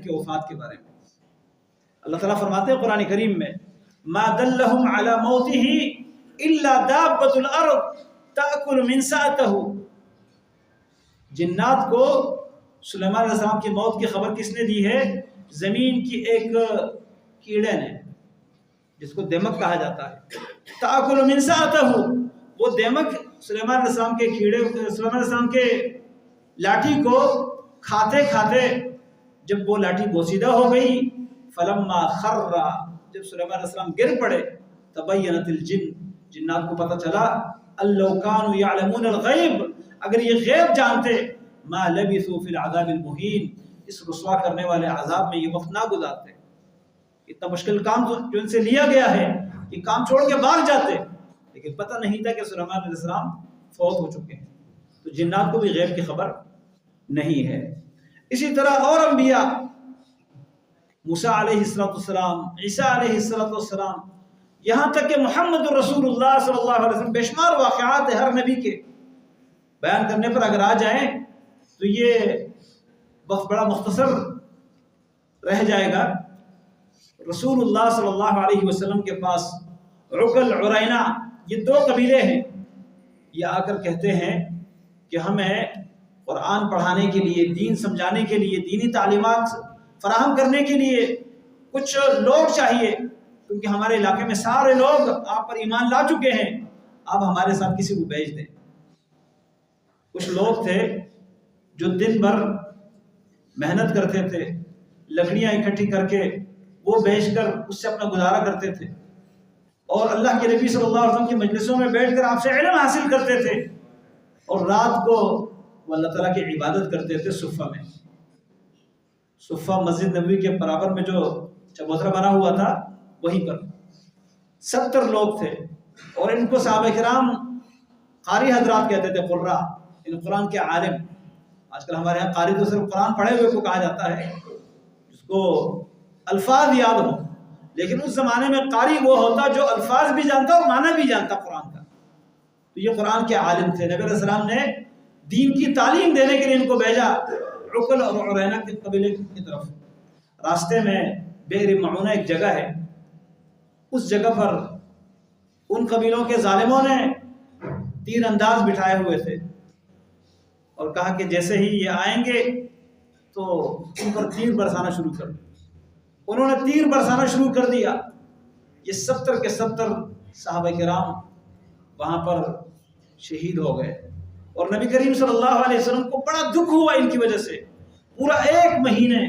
ان کے وفات کے بارے میں۔ اللہ تعالیٰ فرماتے ہیں قرآن کریم میں ما دلہم علی موتہ الا دابۃ الارض تأکل من سأتہ، جنات کو سلیمان علیہ السلام کی موت کی خبر کس نے دی ہے؟ زمین کی ایک کیڑے نے، جس کو دیمک کہا جاتا ہے۔ تأکل من سأتہ، وہ دیمک سلیمان علیہ السلام کے کیڑے، سلیمان علیہ السلام کے لاٹھی کو کھاتے کھاتے جب وہ لاٹھی بوسیدہ ہو گئی، فلما خر، جب سلیمان علیہ السلام گر پڑے، تبینت الجن، جنات کو پتہ چلا، لو کانوا یعلمون الغیب، اگر یہ غیب جانتے، ما لبثوا فی العذاب المہین، اس رسوا کرنے والے عذاب میں یہ وقت نہ گزارتے۔ اتنا مشکل کام جو ان سے لیا گیا ہے، یہ کام چھوڑ کے بھاگ جاتے، لیکن پتہ نہیں تھا کہ سلیمان علیہ السلام فوت ہو چکے ہیں۔ تو جنات کو بھی غیب کی خبر نہیں ہے۔ اسی طرح اور انبیاء، موسیٰ علیہ السلام، عیسیٰ علیہ السلام، یہاں تک کہ محمد رسول اللہ صلی اللہ علیہ وسلم، بے شمار واقعات ہر نبی کے بیان کرنے پر اگر آ جائیں تو یہ وقت بڑا مختصر رہ جائے گا۔ رسول اللہ صلی اللہ علیہ وسلم کے پاس عقل، عرینہ، یہ دو قبیلے ہیں، یہ آ کر کہتے ہیں کہ ہمیں قرآن پڑھانے کے لیے، دین سمجھانے کے لیے، دینی تعلیمات فراہم کرنے کے لیے کچھ لوگ چاہیے، کیونکہ ہمارے علاقے میں سارے لوگ آپ پر ایمان لا چکے ہیں، آپ ہمارے ساتھ کسی کو بھیج دیں۔ کچھ لوگ تھے جو دن بھر محنت کرتے تھے، لکڑیاں اکٹھی کر کے وہ بیچ کر اس سے اپنا گزارا کرتے تھے، اور اللہ کے نبی صلی اللہ علیہ وسلم کی مجلسوں میں بیٹھ کر آپ سے علم حاصل کرتے تھے، اور رات کو وہ اللہ تعالیٰ کی عبادت کرتے تھے صفہ میں۔ صفہ مسجد نبوی کے برابر میں جو چبوترا بنا ہوا تھا، وہیں پر 70 لوگ تھے، اور ان کو صحابہ کرام قاری حضرات کہتے تھے، قرہ، ان قرآن کے عالم۔ آج کل ہمارے یہاں قاری تو صرف قرآن پڑھے ہوئے کو کہا جاتا ہے، جس کو الفاظ یاد ہوں، لیکن اس زمانے میں قاری وہ ہوتا جو الفاظ بھی جانتا اور معنی بھی جانتا قرآن کا۔ تو یہ قرآن کے عالم تھے، نبی علیہ السلام نے دین کی تعلیم دینے کے لیے ان کو بھیجا عقل اور عرینہ کے قبیلے کی طرف۔ راستے میں بئر معونہ ایک جگہ ہے، اس جگہ پر ان قبیلوں کے ظالموں نے تیر انداز بٹھائے ہوئے تھے، اور کہا کہ جیسے ہی یہ آئیں گے تو ان پر تیر برسانا شروع کر دیں۔ انہوں نے تیر برسانا شروع کر دیا، یہ 70 کے 70 صحابہ کرام وہاں پر شہید ہو گئے، اور نبی کریم صلی اللہ علیہ وسلم کو بڑا دکھ ہوا ان کی وجہ سے۔ پورا 1 مہینے